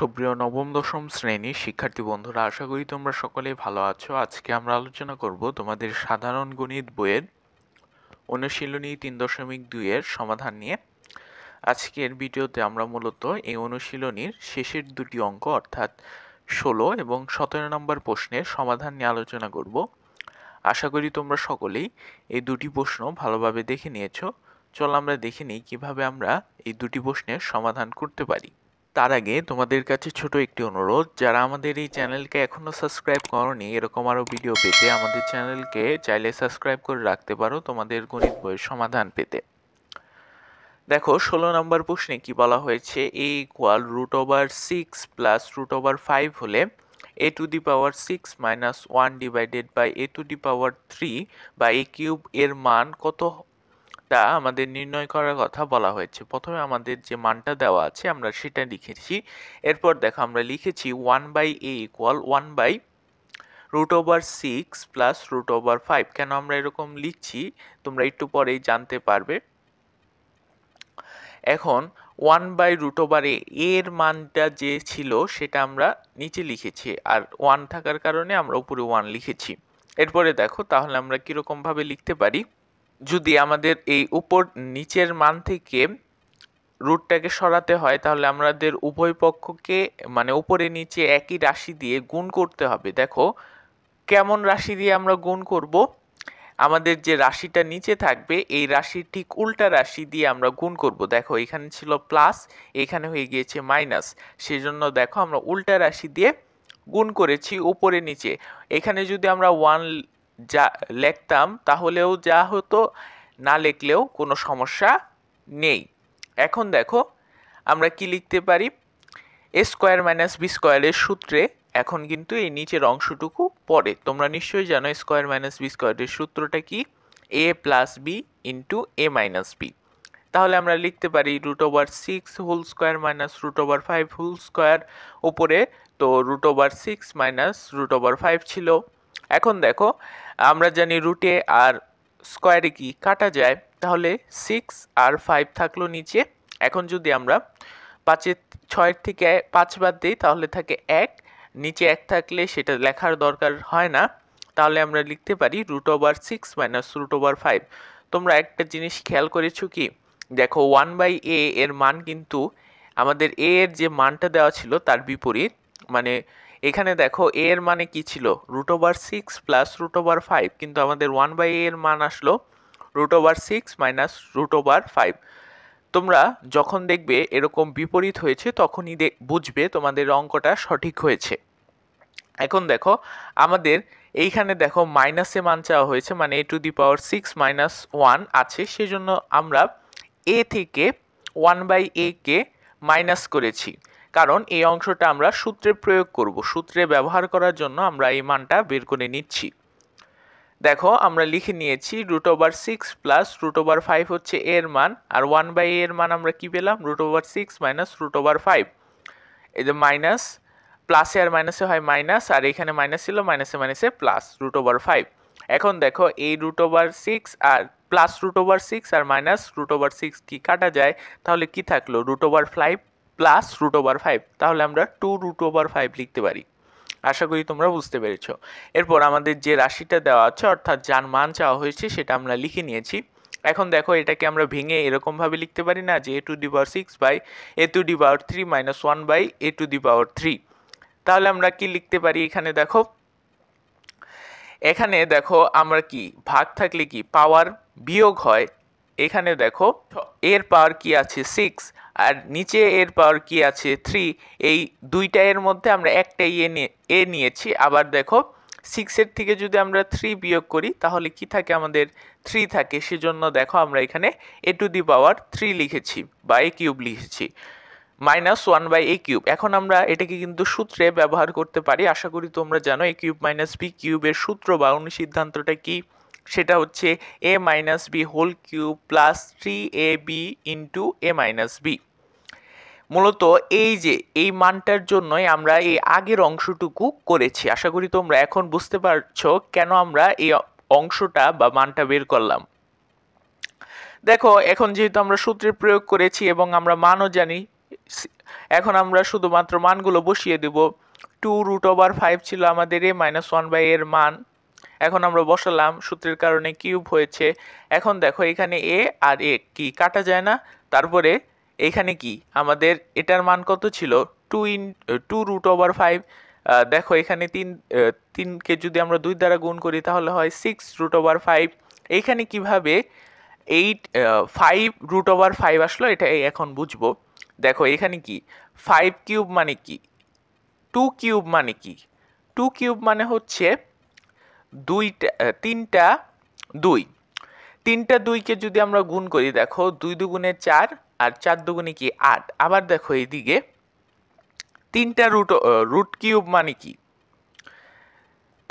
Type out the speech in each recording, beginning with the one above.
সুপ্রিয় নবম দশম শ্রেণীর শিক্ষার্থী বন্ধুরা, আশা করি তোমরা সকলেই ভালো আছো। আজকে আমরা আলোচনা করব তোমাদের সাধারণ গণিত বইয়ের অনুশীলনী 3.2 এর সমাধান নিয়ে। আজকের ভিডিওতে আমরা মূলত এই অনুশীলনীর শেষের দুটি অঙ্ক অর্থাৎ 16 এবং 17 নম্বর প্রশ্নের সমাধান নিয়ে আলোচনা করব। আশা করি তোমরা সকলেই এই দুটি প্রশ্ন ভালোভাবে দেখে নিয়েছো। চলো আমরা দেখে নিই কিভাবে আমরা এই দুটি প্রশ্নের সমাধান করতে পারি। তার আগে তোমাদের কাছে ছোট একটি অনুরোধ, যারা আমাদের এই চ্যানেলকে এখনো সাবস্ক্রাইব করোনি, এরকম আরও ভিডিও পেতে আমাদের চ্যানেলকে চাইলে সাবস্ক্রাইব করে রাখতে পারো তোমাদের গণিত বইয়ের সমাধান পেতে। দেখো 16 নম্বর প্রশ্নে কি বলা হয়েছে, a ইকুয়াল √6 প্লাস √5 হলে a to the power 6 minus 1 divided by a to the power 3 বা a কিউব এর মান কত তা আমাদের নির্ণয় করার কথা বলা হয়েছে। প্রথমে আমাদের যে মানটা দেওয়া আছে আমরা সেটা লিখেছি। এরপর দেখো আমরা লিখেছি 1/a ইকুয়াল 1/√6 প্লাস √5। কেন আমরা এরকম লিখছি তোমরা একটু পরেই জানতে পারবে। এখন 1/√a এর মানটা যে ছিল সেটা আমরা নিচে লিখেছি, আর 1 থাকার কারণে আমরা উপরে 1 লিখেছি। এরপরে দেখো তাহলে আমরা কিরকম ভাবে লিখতে পারি, যদি আমাদের এই উপর নিচের মান থেকে রুটটাকে সরাতে হয় তাহলে আমাদের উভয় পক্ষকে মানে উপরে নিচে একই রাশি দিয়ে গুণ করতে হবে। দেখো কেমন রাশি দিয়ে আমরা গুণ করব, আমাদের যে রাশিটা নিচে থাকবে এই রাশির ঠিক উল্টা রাশি দিয়ে আমরা গুণ করব। দেখো এখানে ছিল প্লাস, এখানে হয়ে গিয়েছে মাইনাস, সেজন্য দেখো আমরা উল্টা রাশি দিয়ে গুণ করেছি উপরে নিচে। এখানে যদি আমরা 1 যা লিখতাম তাহলেও যা হতো, না লিখলেও কোনো সমস্যা নেই। এখন দেখো আমরা কি লিখতে পারি, a স্কোয়ার মাইনাস b স্কোয়ারের সূত্রে এখন কিন্তু এই নিচের অংশটুকু পড়ে। তোমরা নিশ্চয়ই জানো স্কোয়ার মাইনাস b স্কোয়ারের সূত্রটা কি, a plus b into a minus b। তাহলে আমরা লিখতে পারি √6 whole square minus √5 whole square, উপরে তো √6 মাইনাস √5 ছিল। এখন দেখো আমরা জানি রুটে আর স্কোয়ারে কি কাটা যায়, তাহলে 6 আর 5 থাকলো নিচে। এখন যদি আমরা 6 থেকে 5 বাদ দিই তাহলে থাকে 1, নিচে 1 থাকলে সেটা লেখার দরকার হয় না, তাহলে আমরা লিখতে পারি √6 মাইনাস √5। তোমরা একটা জিনিস খেয়াল করেছো কি, দেখো 1/a এর মান কিন্তু আমাদের a এর যে মানটা দেওয়া ছিল তার বিপরীত। মানে এখানে দেখো a এর মানে কি ছিল √6 প্লাস √5, কিন্তু আমাদের 1/a এর মান আসলো √6 মাইনাস √5। তোমরা যখন দেখবে এরকম বিপরীত হয়েছে তখনই বুঝবে তোমাদের অঙ্কটা সঠিক হয়েছে। এখন দেখো আমাদের এইখানে দেখো মাইনাসে মান চাওয়া হয়েছে, মানে a to the power 6 minus 1 আছে, সেজন্য আমরা a থেকে 1/a কে মাইনাস করেছি, কারণ এই অংশটা আমরা সূত্রে প্রয়োগ করব। সূত্রে ব্যবহার করার জন্য আমরা এই মানটা বের করে নিচ্ছি। দেখো আমরা লিখে নিয়েছি √6 প্লাস √5 হচ্ছে এর মান, আর 1/a এর মান আমরা কি পেলাম √6 মাইনাস √5। এই যে মাইনাস প্লাসে আর মাইনাসে হয় মাইনাস, আর এখানে মাইনাস ছিল, মাইনাসে মাইনাসে প্লাস √5। এখন দেখো এই √6 আর প্লাস √6 আর মাইনাস √6 কি কাটা যায়, তাহলে কি থাকলো √5 প্লাস √5, তাহলে আমরা 2√5 লিখতে পারি। আশা করি তোমরা বুঝতে পেরেছো। এরপর আমাদের যে রাশিটা দেওয়া আছে অর্থাৎ যার মান চাওয়া হয়েছে সেটা আমরা লিখে নিয়েছি। এখন দেখো এটাকে আমরা ভেঙে এরকম ভাবে লিখতে পারি না যে a to the power 6 by a to the power 3 minus 1 by a to the power 3। তাহলে আমরা কি লিখতে পারি, এখানে দেখো আমরা কি ভাগ থাকলে কি পাওয়ার বিয়োগ হয়। এখানে দেখো এর পাওয়ার কি আছে 6 আর নিচে এর পাওয়ার কি আছে 3, এই দুইটা এর মধ্যে আমরা একটা এ নিয়েছি। আবার দেখো 6 এর থেকে যদি আমরা 3 বিয়োগ করি তাহলে কি থাকে, আমাদের 3 থাকে, সেজন্য দেখো আমরা এখানে a টু দি পাওয়ার 3 লিখেছি বা a কিউব লিখেছি, মাইনাস 1/a কিউব। এখন আমরা এটাকে কিন্তু সূত্রে ব্যবহার করতে পারি। আশা করি তোমরা জানো a কিউব মাইনাস b কিউবের সূত্র বা অনুসিদ্ধান্তটা কি, সেটা হচ্ছে a minus b whole cube plus 3ab into a minus b। মূলত এই যে এই মানটার জন্যই আমরা এই আগের অংশটুকু করেছি। আশা করি তোমরা এখন বুঝতে পারছো কেন আমরা এই অংশটা বা মানটা বের করলাম। দেখো এখন যেহেতু আমরা সূত্রের প্রয়োগ করেছি এবং আমরা মানও জানি এখন আমরা শুধুমাত্র মানগুলো বসিয়ে দেব। 2√5 ছিল আমাদের a -1 এর মান। এখন আমরা বসালাম, সূত্রের কারণে কিউব হয়েছে। এখন দেখো এখানে a আর a কি কাটা যায় না। তারপরে এখানে কি আমাদের এটার মান কত ছিল 2√5। দেখো এখানে 3কে যদি আমরা 2 দ্বারা গুণ করি তাহলে হয় 6√5। এইখানে কিভাবে 5√5 আসলো এটা এখন বুঝবো। দেখো এখানে কি 5 কিউব মানে কি, 2 কিউব মানে কি, 2 কিউব মানে হচ্ছে তিনটা 2কে যদি আমরা গুণ করি, দেখো 2 দুগুণে 4 আর 4 দুগুণে কি 8। আবার দেখো এইদিকে তিনটা রুট কিউব মানে কি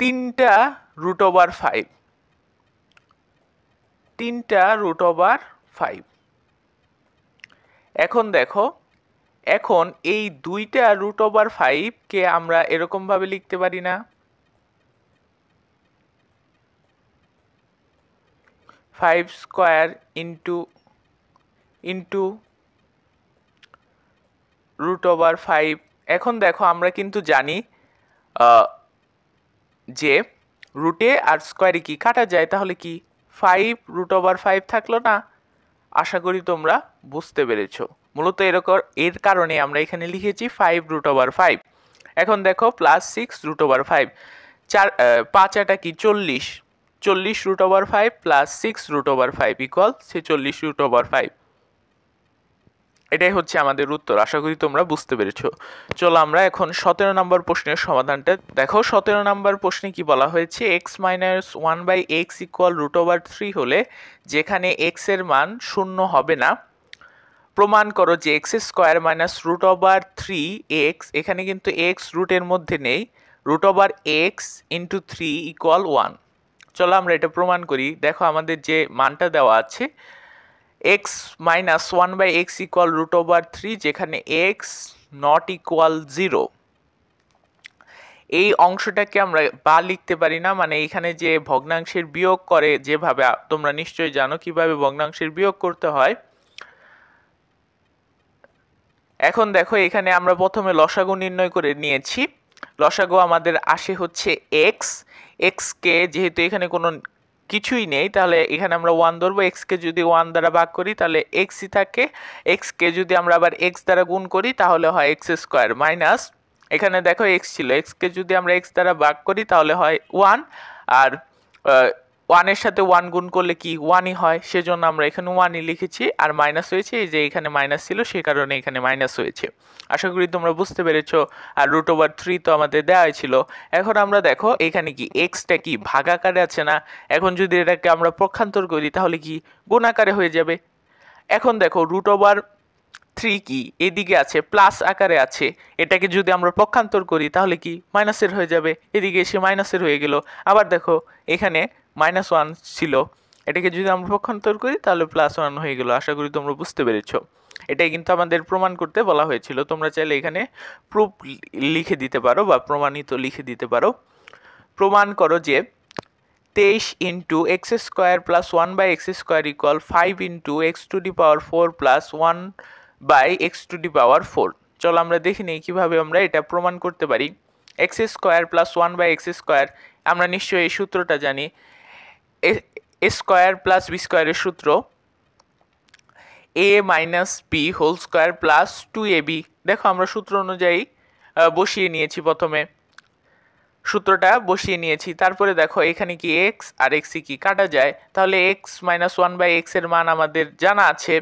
3√5, 3√5। এখন দেখো এখন এই 2√5 কে আমরা এরকম ভাবে লিখতে পারি না, 5 স্কয়ার ইন্টু √5। এখন দেখো আমরা কিন্তু জানি যে রুটে আর স্কয়ারে কি কাটা যায়, তাহলে কি 5√5 থাকলো না। আশা করি তোমরা বুঝতে পেরেছো। মূলত এর কারণে আমরা এখানে লিখেছি 5√5। এখন দেখো প্লাস 6√5, 5 আটা কি 40, 40√5 প্লাস 6√5 ইকুয়াল 46√5। এটাই হচ্ছে আমাদের উত্তর। আশা করি তোমরা বুঝতে পেরেছো। চলো আমরা এখন 17 নম্বর প্রশ্নের সমাধানটা দেখো। 17 নম্বর প্রশ্নে কি বলা হয়েছে, x - 1/x ইকুয়াল √3 হলে যেখানে x এর মান 0 হবে না, প্রমাণ করো যে x² - √3x, এখানে কিন্তু x রুটের মধ্যে নেই, √x × 3 ইকুয়াল 1। চলো আমরা এটা প্রমাণ করি। দেখো আমাদের যে মানটা দেওয়া আছে x - 1/x ইকুয়াল √3, যেখানে x নট ইকুয়াল 0, এই অংশটাকে আমরা বা লিখতে পারি না। মানে এখানে যে ভগ্নাংশের বিয়োগ করে, যেভাবে তোমরা নিশ্চয়ই জানো কিভাবে ভগ্নাংশের বিয়োগ করতে হয়। এখন দেখো এখানে আমরা প্রথমে লসাগু নির্ণয় করে নিয়েছি। লসাগু আমাদের আসে হচ্ছে x কে যেহেতু এখানে কোনো কিছুই নেই, তাহলে এখানে আমরা 1 ধরবো। x কে যদি 1 দ্বারা ভাগ করি তাহলে xই থাকে। x কে যদি আমরা আবার x দ্বারা গুণ করি তাহলে হয় x² মাইনাস, এখানে দেখো x ছিল, x কে যদি আমরা x দ্বারা ভাগ করি তাহলে হয় 1, আর 1 এর সাথে 1 গুণ করলে কি 1ই হয়, সেজন্য আমরা এখানে 1ই লিখেছি। আর মাইনাস হয়েছে, এই যে এখানে মাইনাস ছিল সেই কারণে এখানে মাইনাস হয়েছে। আশা করি তোমরা বুঝতে পেরেছো। আর √3 তো আমাদের দেওয়াই ছিল। এখন আমরা দেখো এখানে কি xটা কি ভাগাকারে আছে না, এখন যদি এটাকে আমরা পক্ষান্তর করি তাহলে কি গুণ আকারে হয়ে যাবে। এখন দেখো √3 কি এদিকে আছে, প্লাস আকারে আছে, এটাকে যদি আমরা পক্ষান্তর করি তাহলে কি মাইনাসের হয়ে যাবে, এদিকে এসে মাইনাসের হয়ে গেল। আবার দেখো এখানে -1 ছিল, এটাকে যদি আমরা পক্ষান্তর করি তাহলে +1 হয়ে গেল। আশা করি তোমরা বুঝতে পেরেছো। এটাই কিন্তু আমাদের প্রমাণ করতে বলা হয়েছিল। তোমরা চাইলে এখানে প্রুফ লিখে দিতে পারো বা প্রমাণিত লিখে দিতে পারো। প্রমাণ করো যে 23 × x² + 1/x² equal 5 × x⁴ + 1/x⁴। চলো আমরা দেখে নিই কিভাবে আমরা এটা প্রমাণ করতে পারি। x² + 1/x², আমরা নিশ্চয়ই এই সূত্রটা জানি, a² + b² এর সূত্র a - b² + 2ab। দেখো আমরা সূত্র অনুযায়ী বসিয়ে নিয়েছি, প্রথমে সূত্রটা বসিয়ে নিয়েছি। তারপরে দেখো এখানে কি x আর x কি কাটা যায়, তাহলে x - 1/x এর মান আমাদের জানা আছে।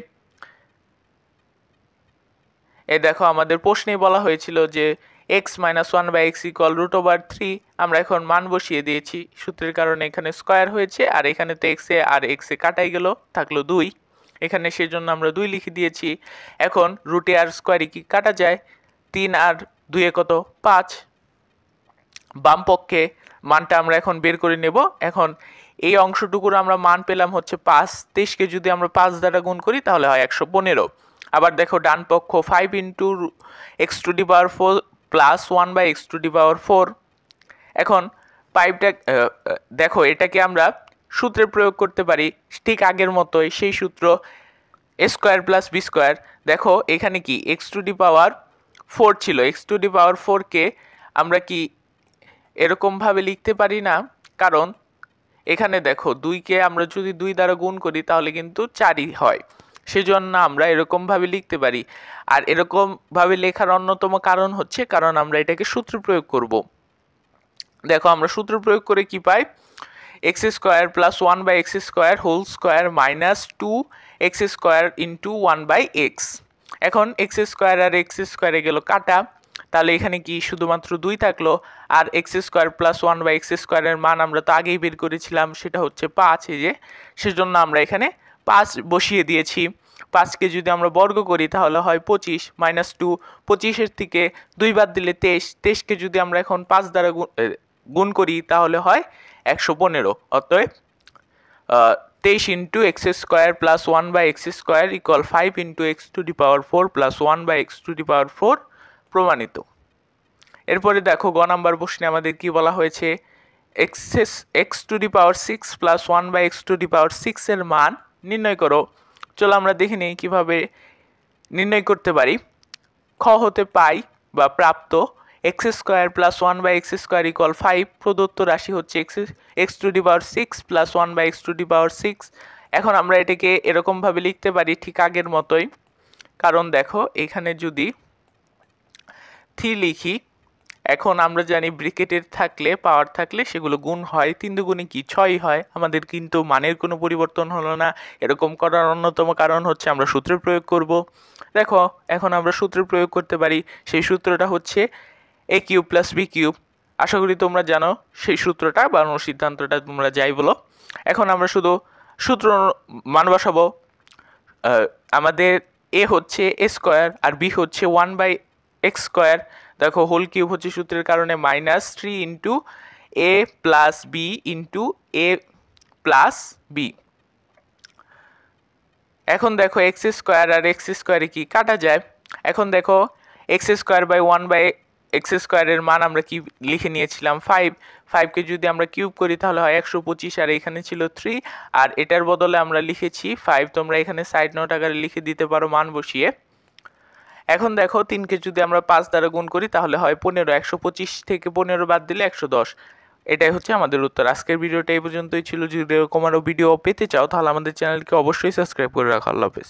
এই দেখো আমাদের প্রশ্নে বলা হয়েছিল যে x - 1/x ইকুয়াল √3। আমরা এখন মান বসিয়ে দিয়েছি, সূত্রের কারণে এখানে স্কয়ার হয়েছে, আর এখানে তো x আর x কাটাই গেল, থাকলো 2, এখানে সেজন্য আমরা 2 লিখে দিয়েছি। এখন রুটে আর স্কয়ারে কি কাটা যায়, 3 আর 2 কত 5। বাম পক্ষে মানটা আমরা এখন বের করে নেব। এখন এই অংশটুকুর আমরা মান পেলাম হচ্ছে 5, 23কে যদি আমরা 5 দ্বারা গুণ করি তাহলে হয় 115। আবার দেখো ডান পক্ষ 5 × x⁴ + 1/x⁴। এখন 5টা দেখো এটাকে আমরা সূত্রে প্রয়োগ করতে পারি ঠিক আগের মতোই, সেই সূত্র এ স্কোয়ার প্লাস বি স্কোয়ার। দেখো এখানে কি এক্স টু দি পাওয়ার 4 ছিল, এক্স টু দি পাওয়ার 4কে আমরা কি এরকমভাবে লিখতে পারি না, কারণ এখানে দেখো 2কে আমরা যদি 2 দ্বারা গুণ করি তাহলে কিন্তু 4ই হয়, সেজন্য আমরা এরকমভাবে লিখতে পারি। আর এরকমভাবে লেখার অন্যতম কারণ হচ্ছে কারণ আমরা এটাকে সূত্র প্রয়োগ করব। দেখো আমরা সূত্র প্রয়োগ করে কি পাই, x square plus 1/x square whole square minus 2x square into 1/x। এখন এক্স স্কোয়ার আর এক্স স্কোয়ারে গেল কাটা, তাহলে এখানে কি শুধুমাত্র 2 থাকলো। আর এক্স স্কোয়ার প্লাস 1/x স্কোয়ারের মান আমরা তো আগেই বের করেছিলাম, সেটা হচ্ছে 5, এই যে, সেজন্য আমরা এখানে 5 বসিয়ে দিয়েছি। 5কে যদি আমরা বর্গ করি তাহলে হয় 25 মাইনাস 2, 25-এর থেকে 2 বাদ দিলে 23, 23কে যদি আমরা এখন 5 দ্বারা গুণ করি তাহলে হয় 115। অতএব 23 into x square plus 1/x square equal 5 into x to the power 4 plus 1/x to the power 4 প্রমাণিত। এরপরে দেখো গ নাম্বার প্রশ্নে আমাদের কি বলা হয়েছে, x to the power 6 plus 1/x to the power 6 এর মান নির্ণয় করো। চলো আমরা দেখে নিই কীভাবে নির্ণয় করতে পারি। খ হতে পাই বা প্রাপ্ত x square plus 1/x square equal 5, প্রদত্ত রাশি হচ্ছে x to the power 6 plus 1/x to the power 6। এখন আমরা এটাকে এরকমভাবে লিখতে পারি ঠিক আগের মতোই, কারণ দেখো এখানে যদি 3 লিখি, এখন আমরা জানি ব্রিকেটের থাকলে পাওয়ার থাকলে সেগুলো গুণ হয়, 3 দুগুণে কি 6 হয়, আমাদের কিন্তু মানের কোনো পরিবর্তন হলো না। এরকম করার অন্যতম কারণ হচ্ছে আমরা সূত্র প্রয়োগ করব। দেখো এখন আমরা সূত্র প্রয়োগ করতে পারি, সেই সূত্রটা হচ্ছে এ কিউব প্লাস বি কিউব। আশা করি তোমরা জানো সেই সূত্রটা বা অনুসিদ্ধান্তটা, তোমরা যাই বলো। এখন আমরা শুধু সূত্র মান বসাবো। আমাদের এ হচ্ছে এ স্কোয়ার আর বি হচ্ছে 1/x স্কোয়ার। দেখো হোল কিউব হচ্ছে সূত্রের কারণে মাইনাস 3 ইন্টু এ প্লাস বি ইন্টু এ প্লাস বি। এখন দেখো এক্স স্কোয়ার আর এক্স স্কোয়ারে কি কাটা যায়। এখন দেখো এক্স স্কোয়ার বাই 1/x স্কোয়ারের মান আমরা কি লিখে নিয়েছিলাম 5, 5কে যদি আমরা কিউব করি তাহলে হয় 125, আর এখানে ছিল 3 আর এটার বদলে আমরা লিখেছি 5। তোমরা এখানে সাইড নোট আকারে লিখে দিতে পারো মান বসিয়ে। এখন দেখো 3কে যদি আমরা 5 দ্বারা গুণ করি তাহলে হয় 15, 125 থেকে 15 বাদ দিলে 110। এটাই হচ্ছে আমাদের উত্তর। আজকের ভিডিওটা এই পর্যন্তই ছিল। যদি এরকম আরও ভিডিও পেতে চাও তাহলে আমাদের চ্যানেলকে অবশ্যই সাবস্ক্রাইব করে রাখো। আল্লাহ হাফেজ।